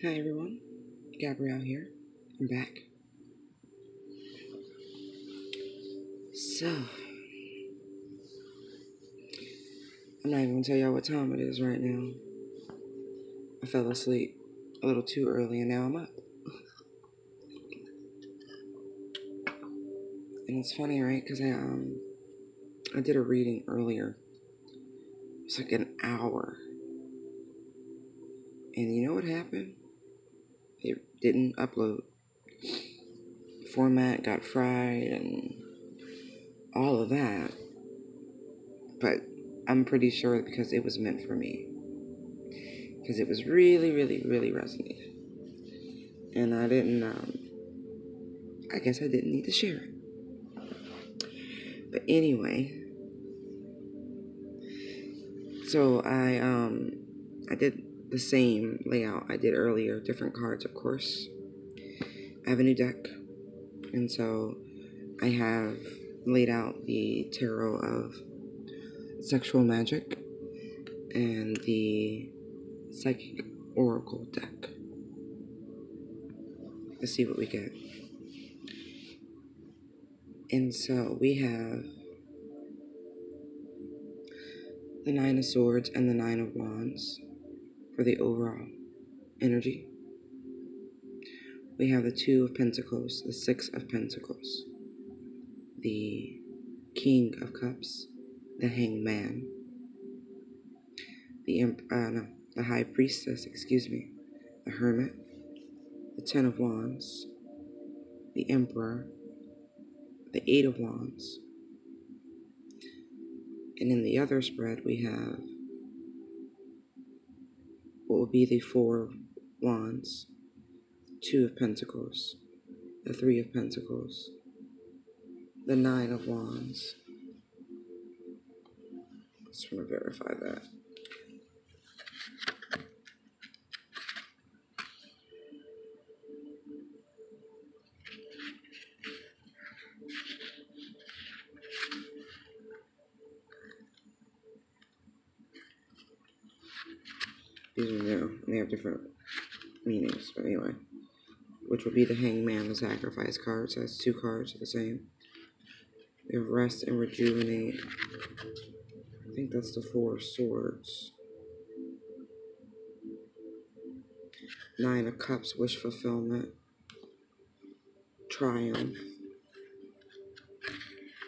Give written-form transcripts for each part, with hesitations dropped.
Hi everyone, Gabrielle here. I'm back. So, I'm not even gonna tell y'all what time it is right now. I fell asleep a little too early and now I'm up. And it's funny, right? Because I did a reading earlier. It's like an hour. And you know what happened? It didn't upload. Format got fried and all of that. But I'm pretty sure because it was meant for me. Because it was really, really, really resonated. And I guess I didn't need to share it. But anyway, so I did the same layout I did earlier, different cards, of course. I have a new deck, and so I have laid out the tarot of sexual magic and the psychic oracle deck. Let's see what we get. And so we have the Nine of Swords and the Nine of Wands for the overall energy. We have the Two of Pentacles, the Six of Pentacles, the King of Cups, the Hangman, the High Priestess, the Hermit, the Ten of Wands, the Emperor, the Eight of Wands, and in the other spread we have what would be the Four of Wands, Two of Pentacles, the Three of Pentacles, the Nine of Wands. Just want to verify that. These are new. They have different meanings, but anyway. Which would be the Hangman, the Sacrifice card. So that's two cards the same. We have Rest and Rejuvenate. I think that's the Four of Swords. Nine of Cups, Wish Fulfillment. Triumph,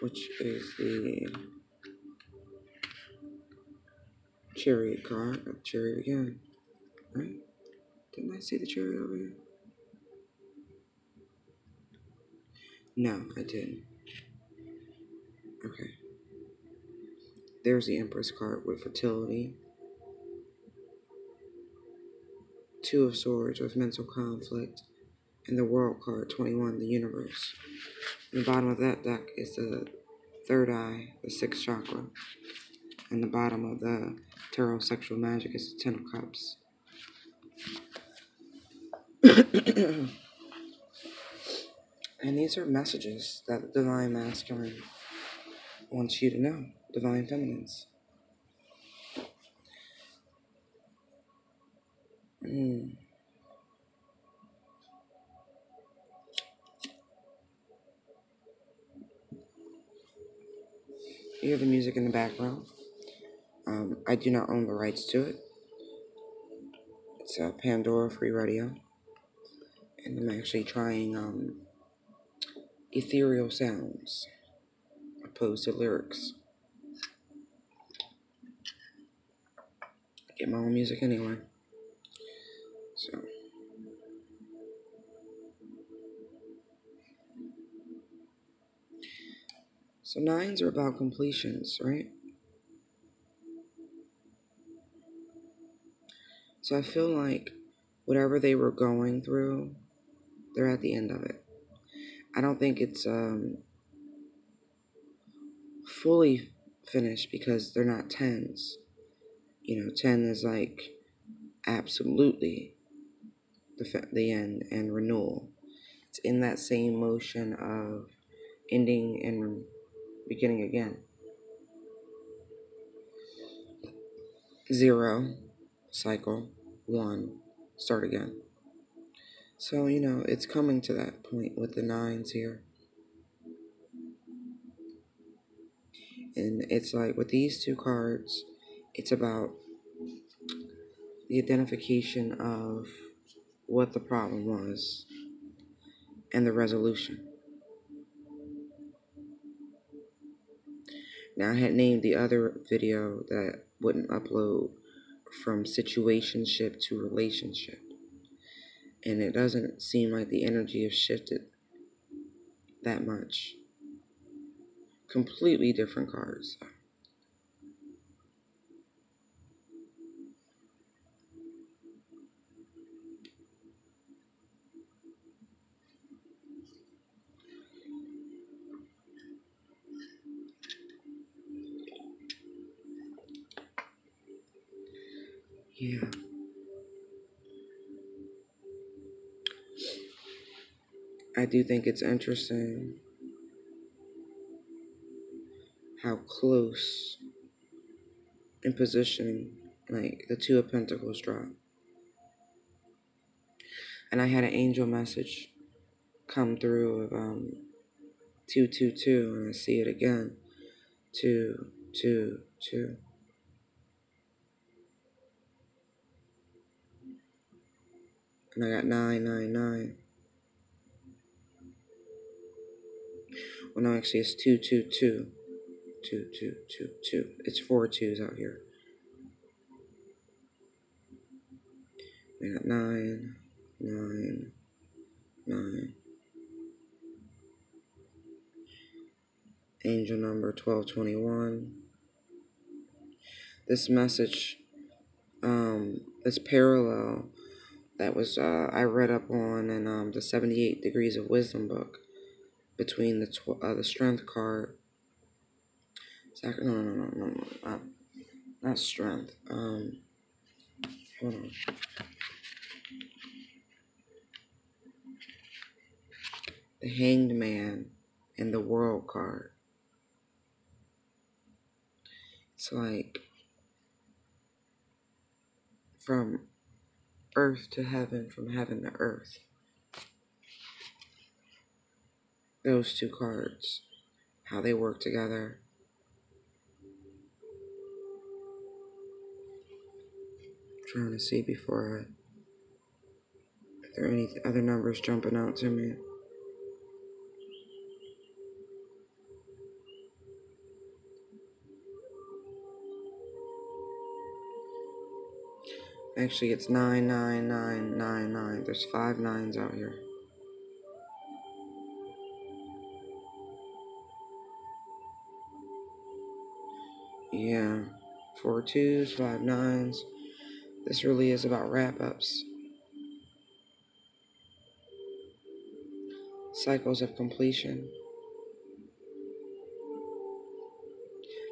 which is the Chariot card. Chariot again, right? Didn't I see the Chariot over here? No, I didn't. Okay. There's the Empress card with Fertility. Two of Swords with Mental Conflict. And the World card, 21, the Universe. And the bottom of that deck is the Third Eye, the Sixth Chakra. And the bottom of the Tarot Sexual Magic is the Ten of Cups. And these are messages that the Divine Masculine wants you to know, Divine Feminines. You hear the music in the background. I do not own the rights to it. It's a Pandora free radio. And I'm actually trying ethereal sounds opposed to lyrics. I get my own music anyway. So nines are about completions, right? So I feel like whatever they were going through, they're at the end of it. I don't think it's fully finished because they're not tens. 10 is like absolutely the end and renewal. It's in that same motion of ending and beginning again. 0, cycle, 1, start again. So, it's coming to that point with the nines here. And it's like with these two cards, it's about the identification of what the problem was and the resolution. Now, I had named the other video that wouldn't upload from situationship to relationship. And it doesn't seem like the energy has shifted that much. Completely different cards. Yeah. I do think it's interesting how close in position, like, the Two of Pentacles drop. And I had an angel message come through of 222, and I see it again. 222. And I got 999. Well, no, actually, it's 222. 2222. It's 4 twos out here. I got 999. Angel number 1221. This message, this parallel that was I read up on in the 78 Degrees of Wisdom book between the Strength card. No, not Strength. Hold on. The Hanged Man and the World card. It's like from earth to heaven, from heaven to earth. Those two cards, how they work together. I'm trying to see before if there are any other numbers jumping out to me. Actually, it's 99999. There's 5 nines out here. Yeah, 4 twos, 5 nines. This really is about wrap-ups. Cycles of completion.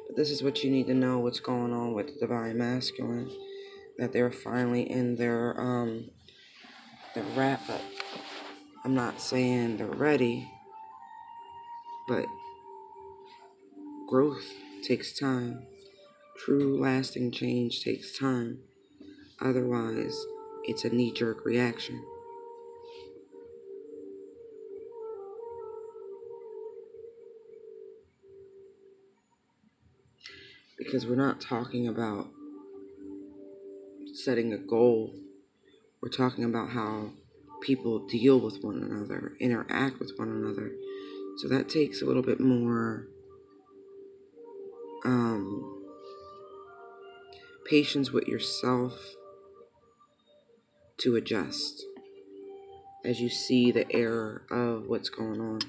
But this is what you need to know, what's going on with the Divine Masculine. That they're finally in their wrap-up. I'm not saying they're ready, but growth takes time. True lasting change takes time. Otherwise, it's a knee-jerk reaction. Because we're not talking about setting a goal. We're talking about how people deal with one another, interact with one another. So that takes a little bit more patience with yourself to adjust as you see the error of what's going on.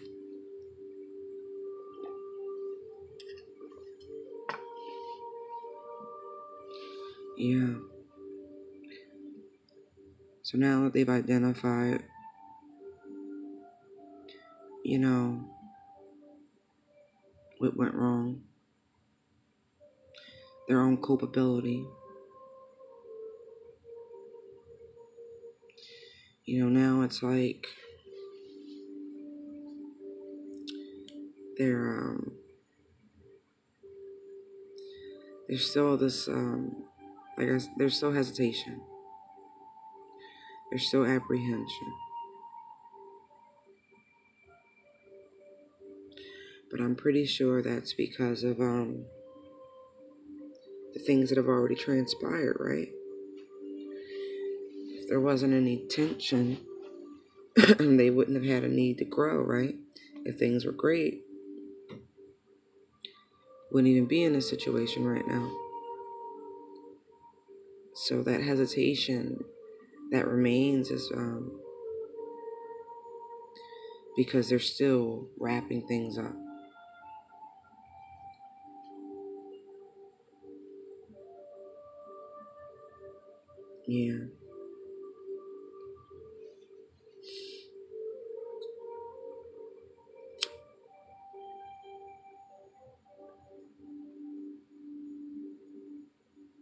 Yeah. So now that they've identified, what went wrong, their own culpability, now it's like there's still this, I guess there's still hesitation. There's still apprehension. But I'm pretty sure that's because of the things that have already transpired, right? If there wasn't any tension, they wouldn't have had a need to grow, right? If things were great, wouldn't even be in this situation right now. So that hesitation that remains is because they're still wrapping things up. Yeah.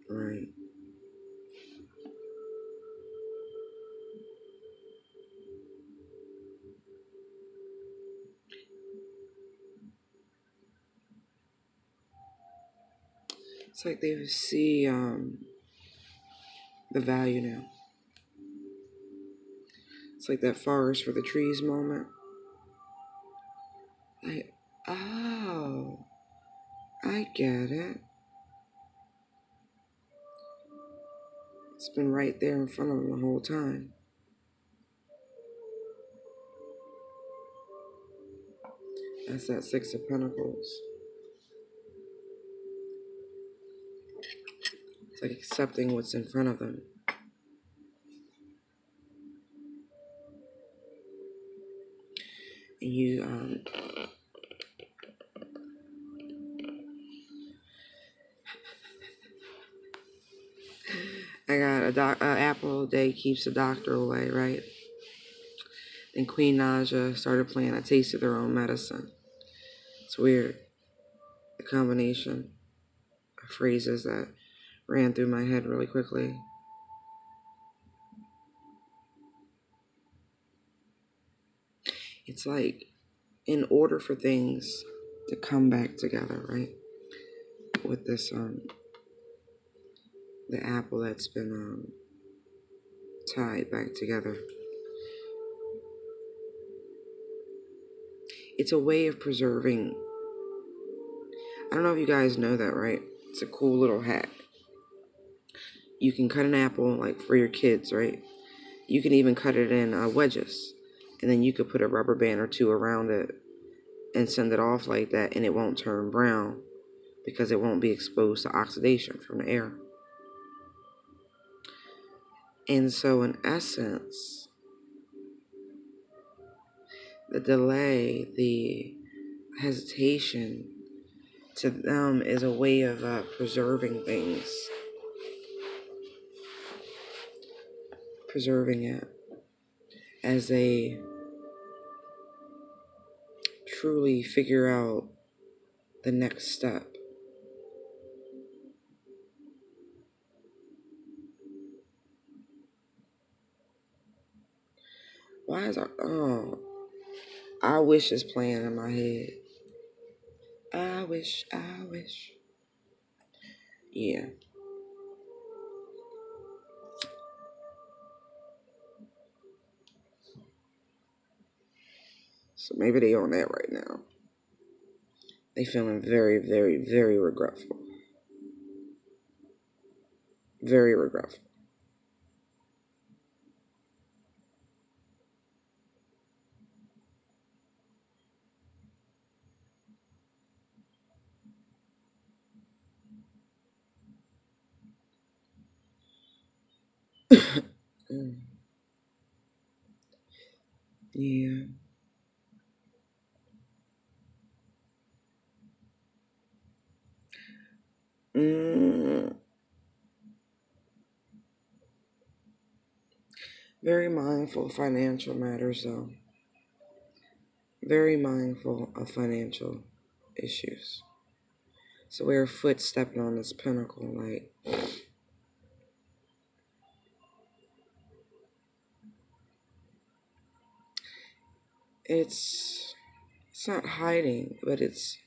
Right. It's like they see the value now. It's like that forest for the trees moment. Like, oh, I get it. It's been right there in front of them the whole time. That's that Six of Pentacles. It's like accepting what's in front of them. And you, I got apple a day keeps the doctor away, right? And Queen Naja started playing A Taste of Their Own Medicine. It's weird. The combination of phrases that ran through my head really quickly. It's like, in order for things to come back together, right? With this, the apple that's been tied back together. It's a way of preserving. I don't know if you guys know that, right? It's a cool little hack. You can cut an apple, like for your kids, right? You can even cut it in wedges. And then you could put a rubber band or two around it and send it off like that, and it won't turn brown because it won't be exposed to oxidation from the air. And so in essence, the delay, the hesitation to them is a way of preserving things. Preserving it as they truly figure out the next step. Why is I wish is playing in my head. I wish. Yeah. So maybe they on that right now. They feeling very, very, very regretful. Very regretful. Mm. Yeah. Mm. Very mindful of financial matters, though. Very mindful of financial issues. So we're foot stepping on this pinnacle, like it's not hiding, but it's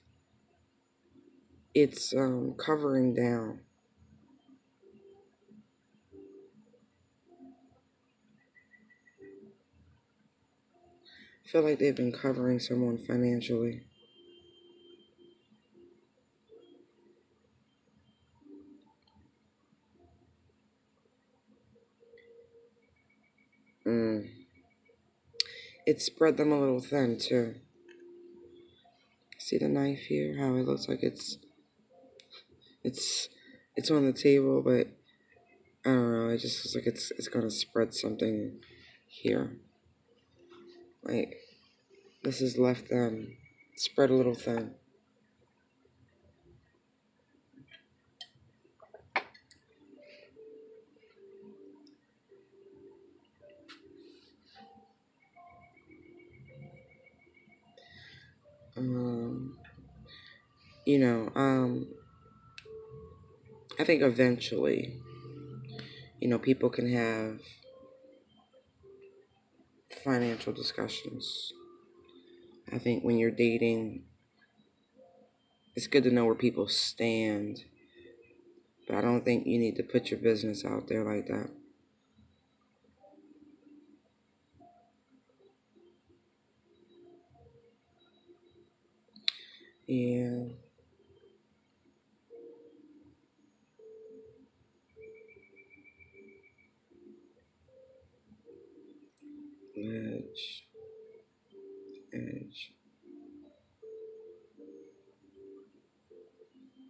covering down. I feel like they've been covering someone financially. Mm. It spread them a little thin too. See the knife here? How it looks like it's it's on the table, but I don't know. It just looks like it's gonna spread something here. Like this is left spread a little thin. Um, you know, I think eventually, people can have financial discussions. I think when you're dating, it's good to know where people stand, but I don't think you need to put your business out there like that. Yeah. Edge, edge.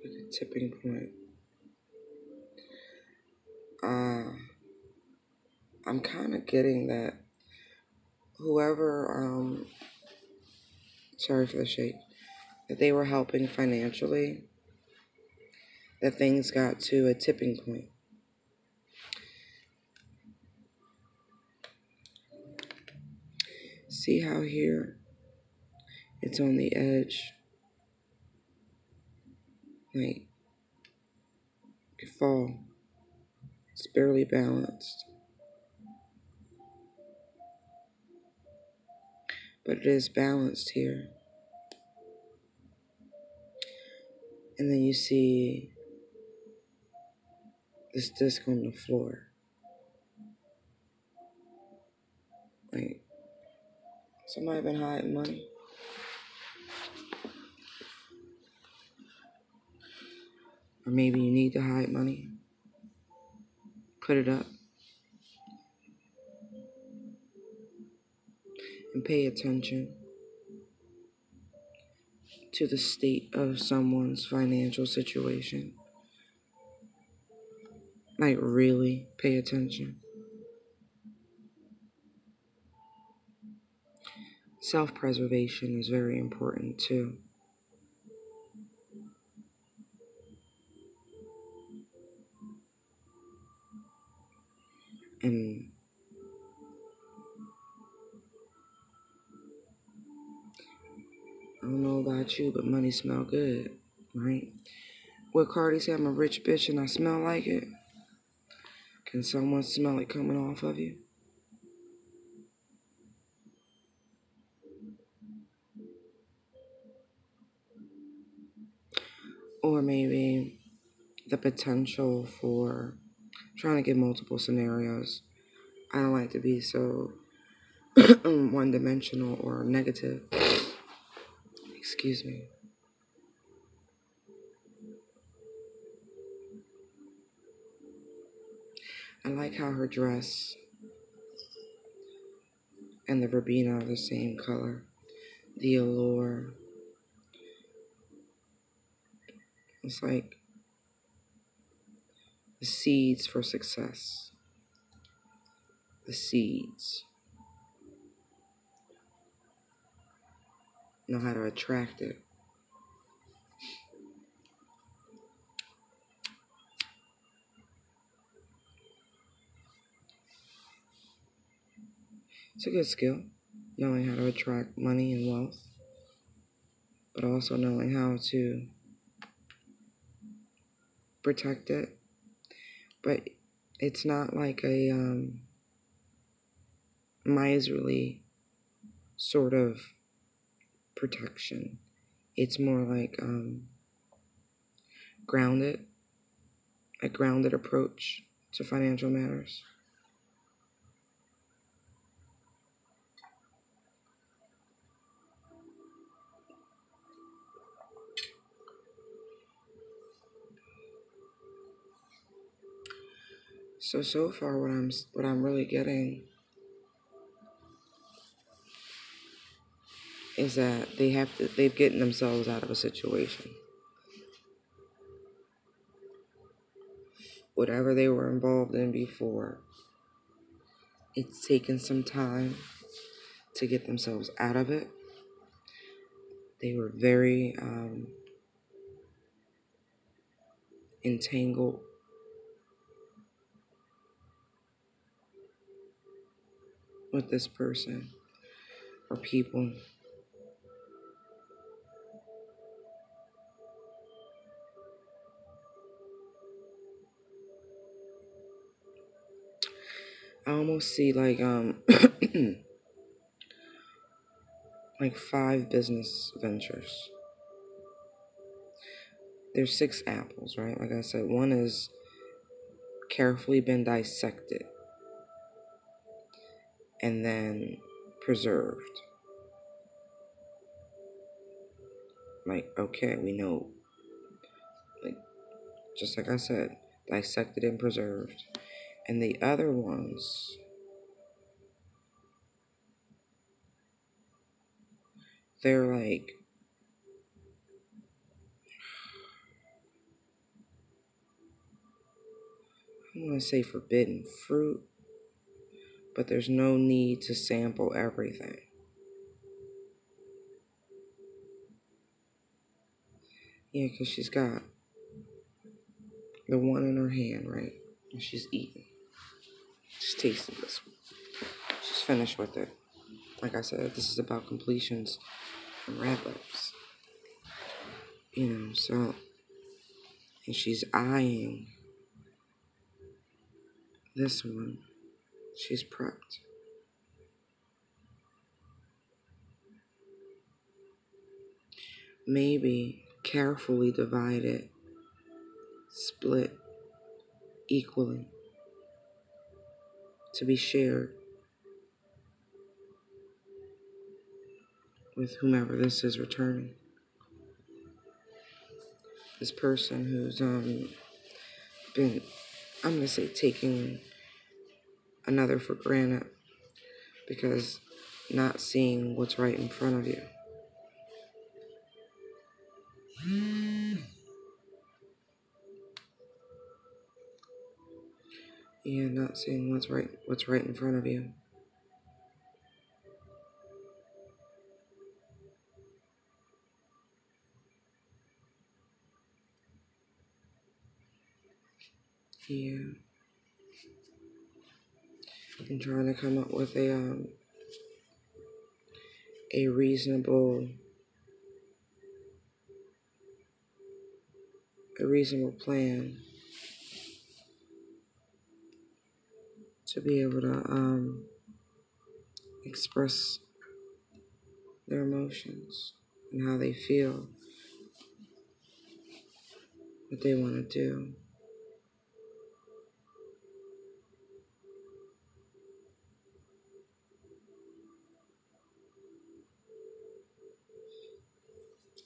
Like a tipping point. I'm kind of getting that whoever, sorry for the shake, that they were helping financially, that things got to a tipping point. See how here it's on the edge? Like, it could fall. It's barely balanced. But it is balanced here. And then you see this disc on the floor. Like, somebody been hiding money? Or maybe you need to hide money. Put it up. And pay attention to the state of someone's financial situation. Like, really pay attention. Self-preservation is very important too. And I don't know about you, but money smell good, right? What Cardi said, I'm a rich bitch and I smell like it. Can someone smell it coming off of you? Or maybe the potential for trying to get multiple scenarios. I don't like to be so one-dimensional or negative. Excuse me. I like how her dress and the verbena are the same color. The allure. It's like the seeds for success. The seeds. Know how to attract it. It's a good skill, knowing how to attract money and wealth, but also knowing how to protect it. But it's not like a miserly sort of protection. It's more like grounded, a grounded approach to financial matters. So far, what I'm really getting is that they've gotten themselves out of a situation. Whatever they were involved in before, it's taken some time to get themselves out of it. They were very entangled with this person or people. I almost see like like 5 business ventures. There's 6 apples, right? Like I said, one is carefully been dissected and then preserved. Like, okay, we know, like, just like I said, dissected and preserved. And the other ones, they're like, I want to say forbidden fruit, but there's no need to sample everything. Yeah, because she's got the one in her hand, right? And she's eating. She's tasting this one. She's finished with it. Like I said, this is about completions and wrap-ups. You know, so, and she's eyeing this one. She's prepped. Maybe carefully divided, split equally to be shared with whomever this is returning. This person who's been, I'm gonna say, taking another for granted because not seeing what's right in front of you. Yeah, not seeing what's right in front of you. Yeah. I'm trying to come up with a reasonable plan to be able to express their emotions and how they feel, what they want to do.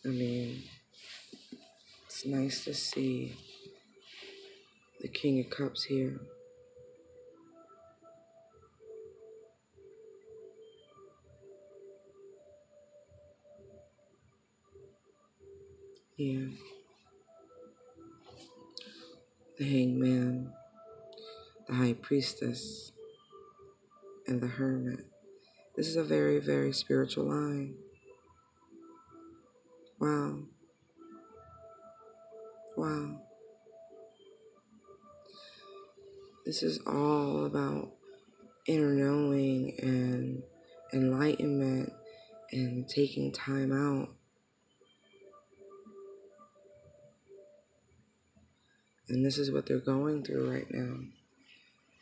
I mean, it's nice to see the King of Cups here. Yeah. The Hangman, the High Priestess, and the Hermit. This is a very, very spiritual line. Wow. Wow. This is all about inner knowing and enlightenment and taking time out. And this is what they're going through right now.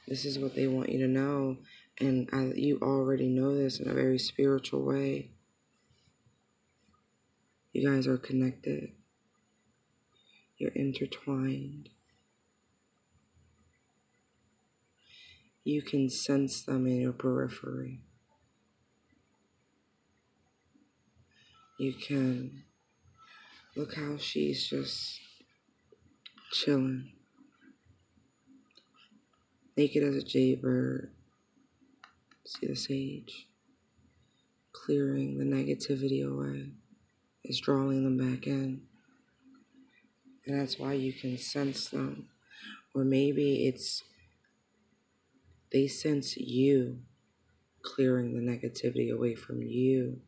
This is what they want you to know. And you already know this in a very spiritual way. You guys are connected. You're intertwined. You can sense them in your periphery. You can. Look how she's just chilling. Naked as a jaybird. See the sage? clearing the negativity away. It's drawing them back in. And that's why you can sense them. Or maybe they sense you clearing the negativity away from you.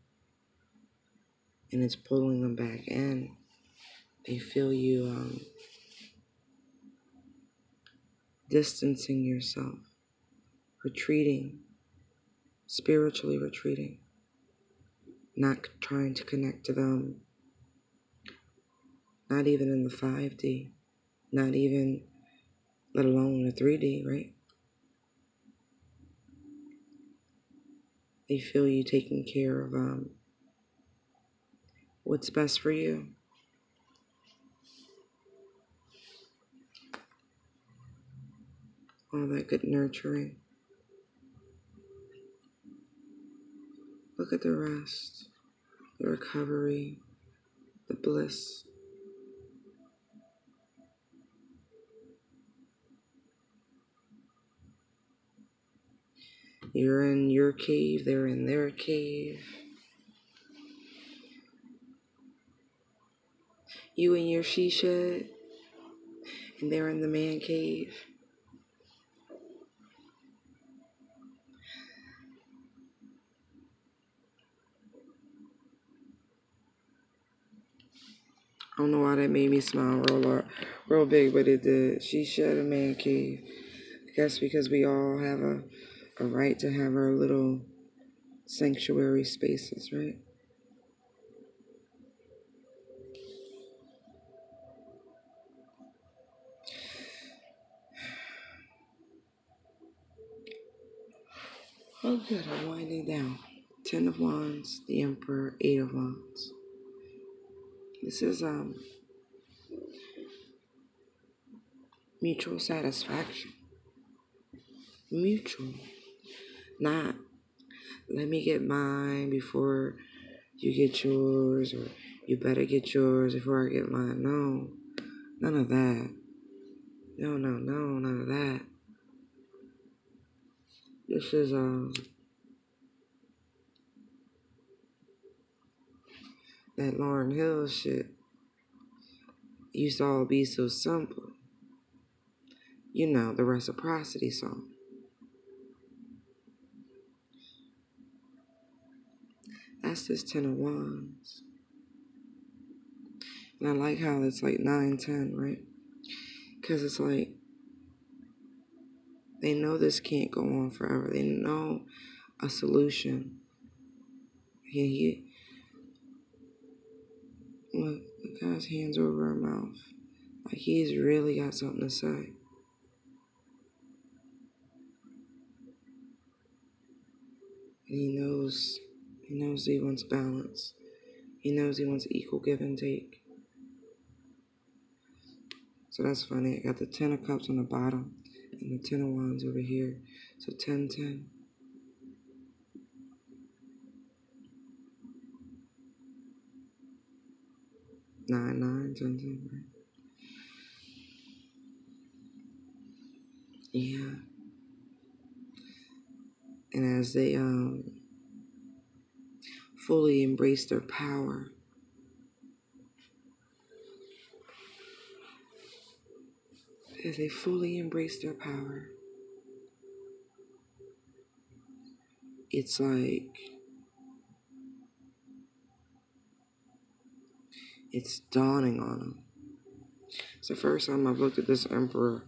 And it's pulling them back in. They feel you distancing yourself, retreating, spiritually retreating, not trying to connect to them, not even in the 5D, not even, let alone the 3D, right? They feel you taking care of what's best for you. All that good nurturing. Look at the rest, the recovery, the bliss. You're in your cave, they're in their cave. You in your she shed, and they're in the man cave. I don't know why that made me smile real big, but it did. She shed, a man cave. I guess because we all have a right to have our little sanctuary spaces, right? Oh, good. I'm winding down. 10 of Wands, the Emperor, 8 of Wands. This is mutual satisfaction. Mutual. Not, let me get mine before you get yours, or you better get yours before I get mine. No, none of that. No, none of that. This is that Lauryn Hill shit. Used to all be so simple. You know, the reciprocity song. That's this 10 of Wands. And I like how it's like 9-10, right? Because it's like, they know this can't go on forever. They know a solution. Look, the guy's hands over her mouth. Like he's really got something to say. And he knows he wants balance. He knows he wants equal give and take. So that's funny. I got the 10 of Cups on the bottom and the 10 of Wands over here. So 10-10. Nine, 10-10, right? Yeah. And as they fully embrace their power, it's like it's dawning on them. It's the first time I've looked at this Emperor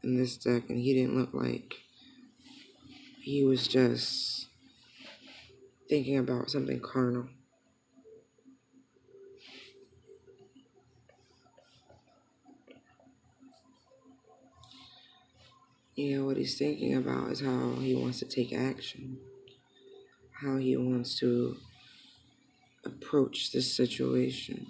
in this deck, and he didn't look like he was just thinking about something carnal. You know, what he's thinking about is how he wants to take action, how he wants to approach this situation.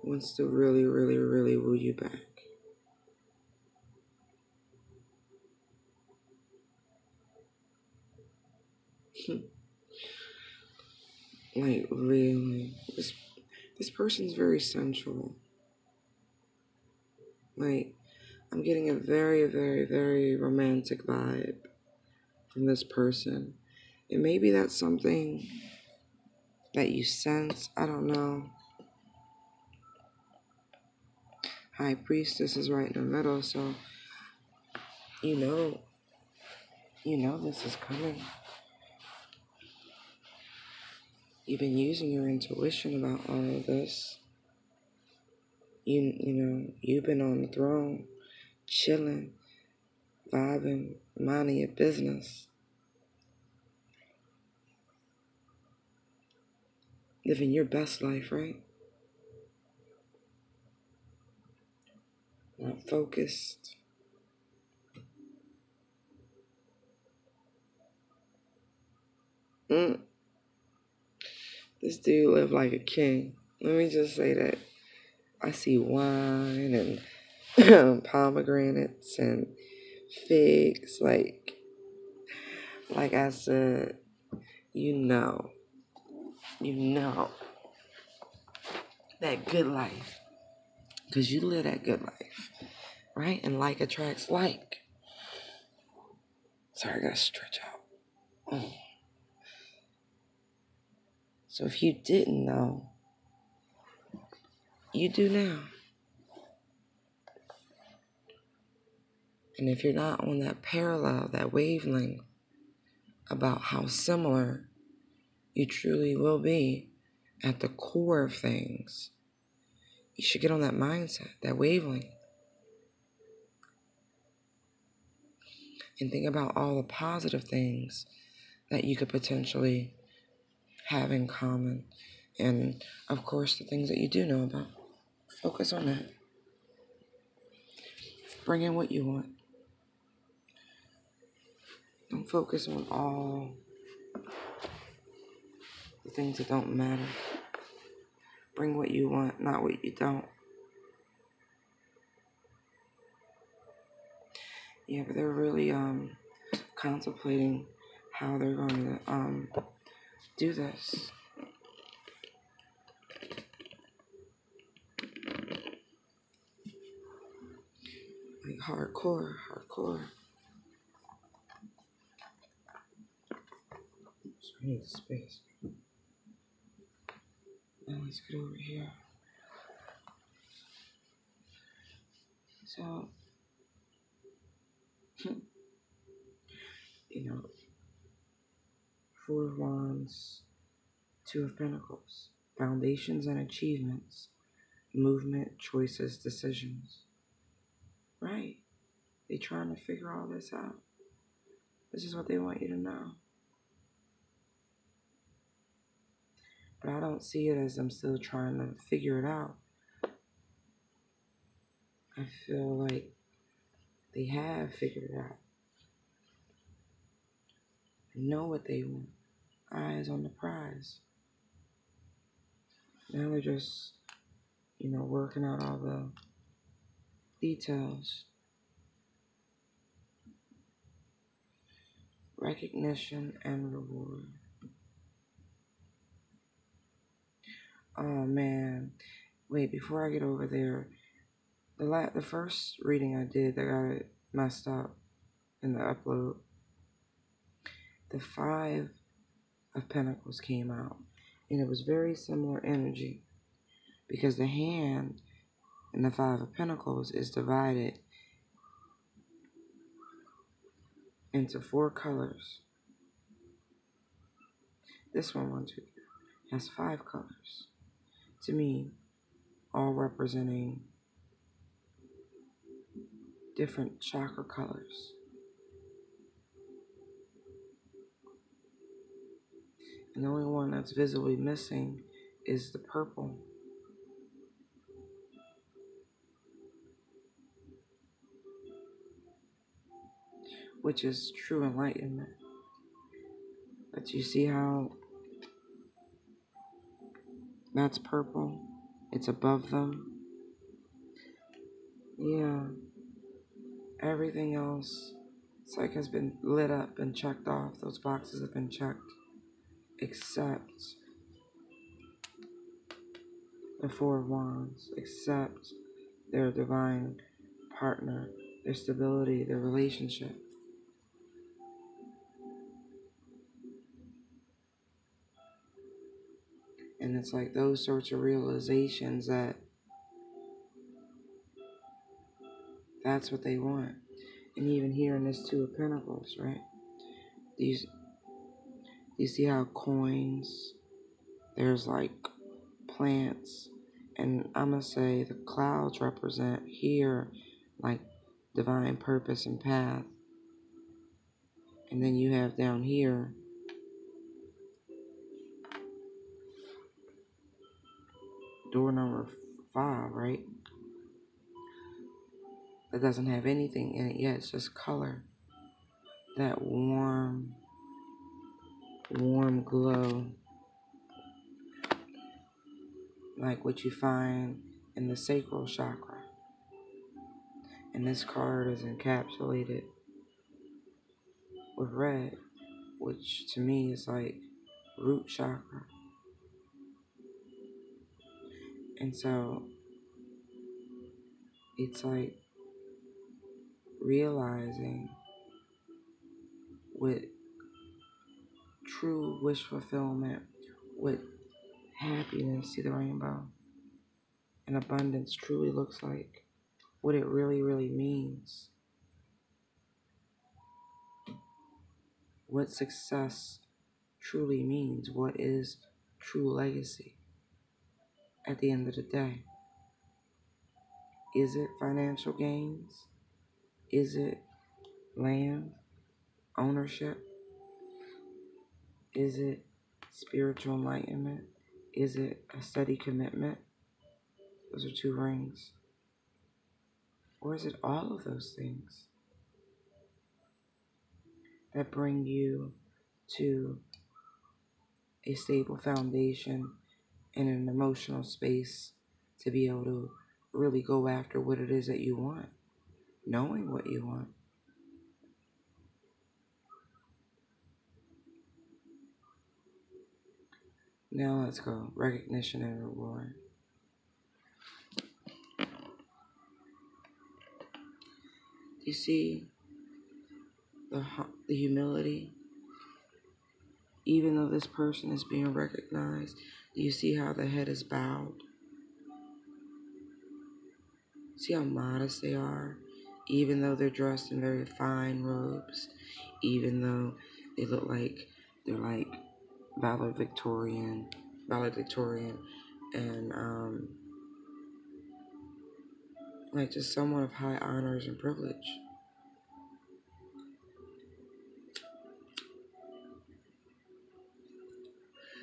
Wants to really, really, really woo you back. Like, really. This person's very sensual. Like, I'm getting a very, very, very romantic vibe from this person. And maybe that's something that you sense. I don't know. High Priestess is right in the middle, so you know this is coming. You've been using your intuition about all of this. You've been on the throne, chilling, vibing, minding your business, living your best life, right? Not focused. This dude lived like a king. Let me just say that. I see wine and pomegranates and figs. Like I said, you know that good life. Because you live that good life, right? And like attracts like. Sorry, I gotta stretch out. So if you didn't know, you do now. And if you're not on that parallel, that wavelength about how similar you truly will be at the core of things, you should get on that mindset, that wavelength. And think about all the positive things that you could potentially have in common. And, of course, the things that you do know about. Focus on that. Bring in what you want. Don't focus on all the things that don't matter. Bring what you want, not what you don't. Yeah, but they're really contemplating how they're going to do this. Like hardcore. So I need space. Now let's get over here. So, Four of Wands, Two of Pentacles, foundations and achievements, movement, choices, decisions. Right. They trying to figure all this out. This is what they want you to know. But I don't see it as I'm still trying to figure it out. I feel like they have figured it out. They know what they want. Eyes on the prize. Now they're just, working out all the details. Recognition and reward. Oh man. Wait, before I get over there, the first reading I did, I got it messed up in the upload. The Five of Pentacles came out, and it was very similar energy because the hand in the Five of Pentacles is divided into four colors. This one, has five colors. To me, all representing different chakra colors. And the only one that's visibly missing is the purple. Which is true enlightenment. But you see how that's purple? It's above them. Yeah. Everything else, it's like has been lit up and checked off. Those boxes have been checked. Except the Four of Wands. Except their divine partner, their stability, their relationship. And it's like those sorts of realizations that's what they want. And even here in this Two of Pentacles, right? You see how coins, there's like plants, and I'm going to say the clouds represent here like divine purpose and path. And then you have down here door number 5, right? That doesn't have anything in it yet. It's just color. That warm glow. Like what you find in the sacral chakra. And this card is encapsulated with red, which to me is like root chakra. And so it's like realizing what true wish fulfillment, what happiness, see the rainbow, and abundance truly looks like, what it really, really means, what success truly means, what is true legacy at the end of the day. Is it financial gains? Is it land, ownership? Is it spiritual enlightenment? Is it a steady commitment? Those are 2 rings. Or is it all of those things that bring you to a stable foundation and an emotional space to be able to really go after what it is that you want, knowing what you want? Now let's go. Recognition and reward. Do you see the humility? Even though this person is being recognized, do you see how the head is bowed? See how modest they are? Even though they're dressed in very fine robes, even though they look like they're like valedictorian, and like just someone of high honors and privilege.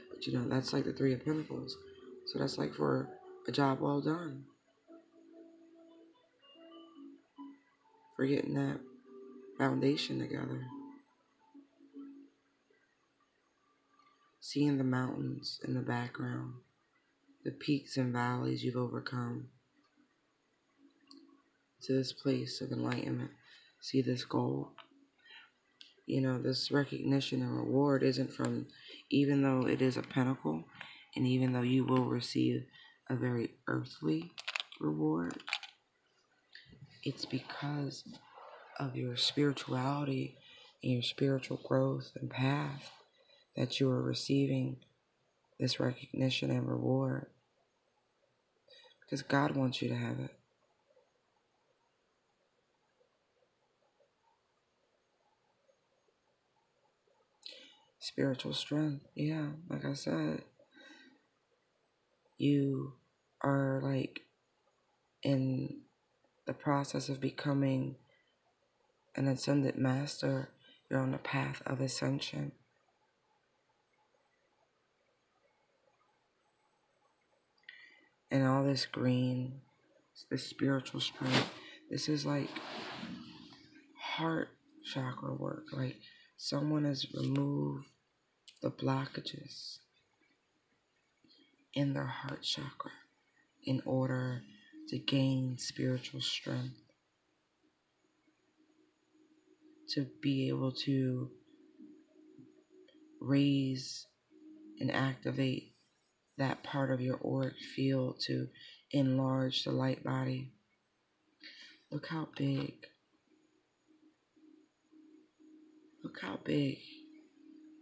But you know, that's like the 3 of Pentacles. So that's like for a job well done. For getting that foundation together. Seeing the mountains in the background. The peaks and valleys you've overcome. To this place of enlightenment. See this goal. You know, this recognition and reward isn't from, even though it is a pentacle, and even though you will receive a very earthly reward, it's because of your spirituality and your spiritual growth and path that you are receiving this recognition and reward. Because God wants you to have it. Spiritual strength, yeah, like I said, you are like in the process of becoming an ascended master. You're on the path of ascension. And all this green, this spiritual strength, this is like heart chakra work. Like someone has removed the blockages in their heart chakra in order to gain spiritual strength, to be able to raise and activate that part of your auric field, to enlarge the light body, Look how big. Look how big.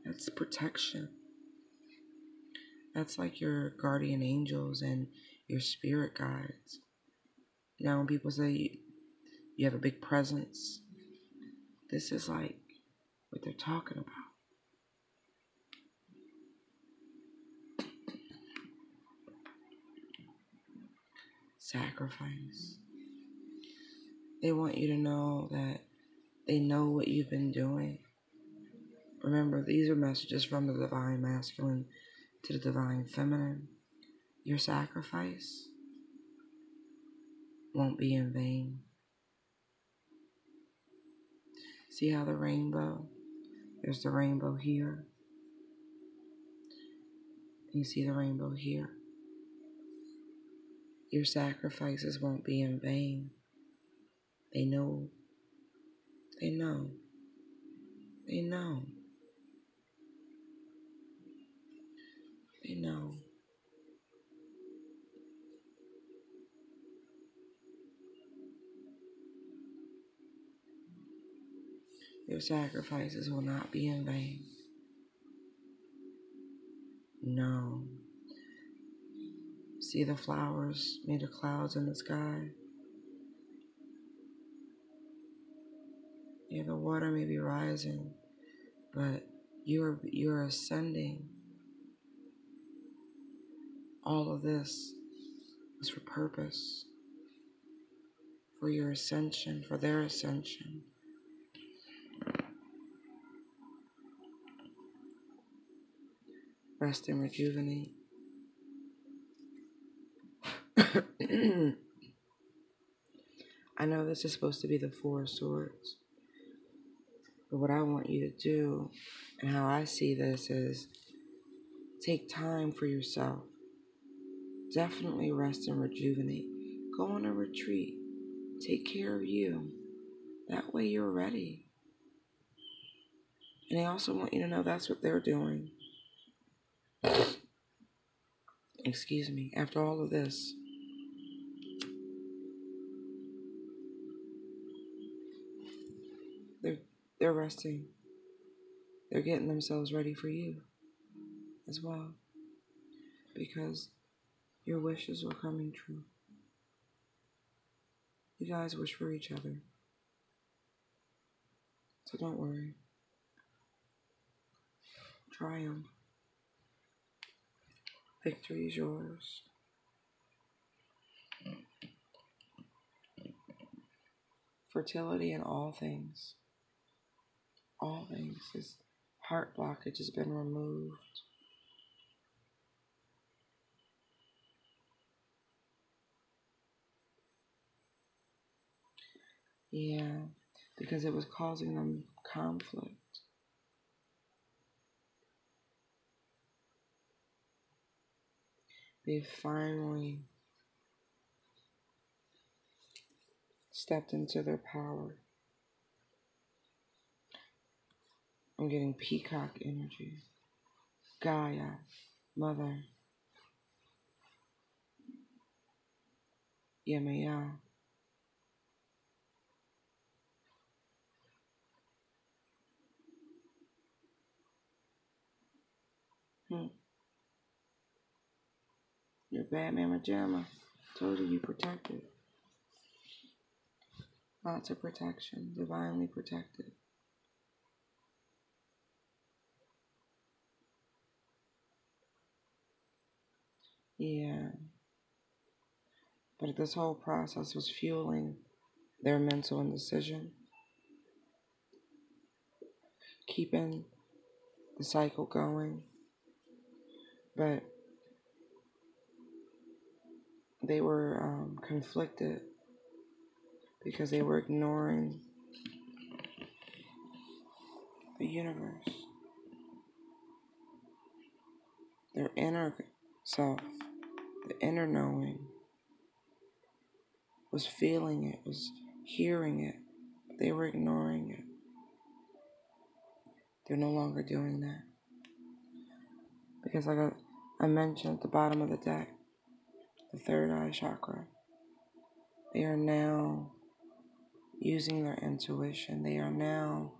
That's protection. That's like your guardian angels and your spirit guides. You know, when people say you have a big presence, this is like what they're talking about. Sacrifice. They want you to know that they know what you've been doing. Remember, these are messages from the divine masculine to the divine feminine. Your sacrifice won't be in vain. See how the rainbow, there's the rainbow here. You see the rainbow here. Your sacrifices won't be in vain. They know. They know. They know. They know. Your sacrifices will not be in vain. No. See the flowers made of clouds in the sky? Yeah, the water may be rising, but you're ascending. All of this is for purpose, for your ascension, for their ascension. Rest and rejuvenate. I know this is supposed to be the Four of Swords, but what I want you to do and how I see this is take time for yourself. Definitely rest and rejuvenate. Go on a retreat. Take care of you. That way you're ready. And I also want you to know that's what they're doing. Excuse me. After all of this, they're resting. They're getting themselves ready for you as well. Because your wishes are coming true. You guys wish for each other. So don't worry. Triumph. Victory is yours. Fertility in all things. All things. This heart blockage has been removed. Yeah, because it was causing them conflict. They finally stepped into their power. I'm getting peacock energy. Gaia, Mother, Yemaya. You're bad mama jamma. Told you protected. Lots of protection. Divinely protected. Yeah. But this whole process was fueling their mental indecision. Keeping the cycle going. But they were conflicted because they were ignoring the universe. Their inner self, the inner knowing, was feeling it, was hearing it, but they were ignoring it. They're no longer doing that. Because like I mentioned at the bottom of the deck, the third eye chakra, they are now using their intuition. They are now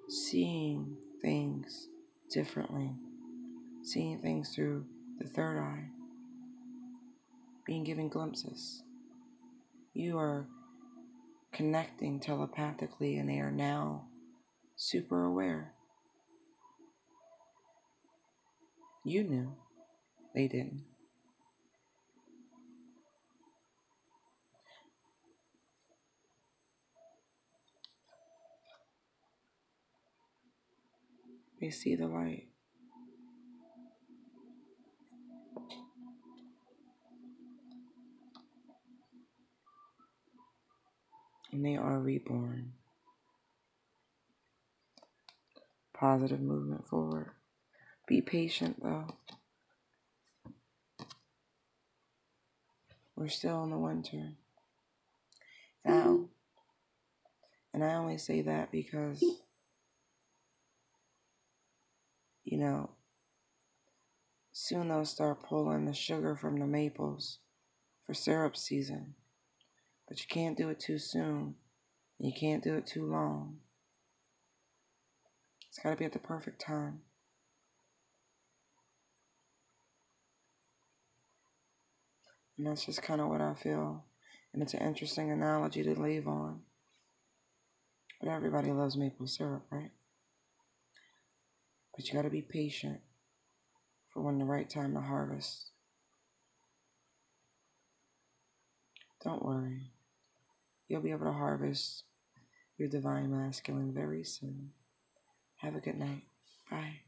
seeing things differently, seeing things through the third eye, being given glimpses. You are connecting telepathically, and they are now super aware. You knew, they didn't. They see the light. And they are reborn. Positive movement forward. Be patient though. We're still in the winter. Now, and I only say that because, soon they'll start pulling the sugar from the maples for syrup season. But you can't do it too soon. And you can't do it too long. It's got to be at the perfect time. And that's just kind of what I feel. And it's an interesting analogy to leave on. But everybody loves maple syrup, right? But you got to be patient for when the right time to harvest. Don't worry. You'll be able to harvest your divine masculine very soon. Have a good night. Bye.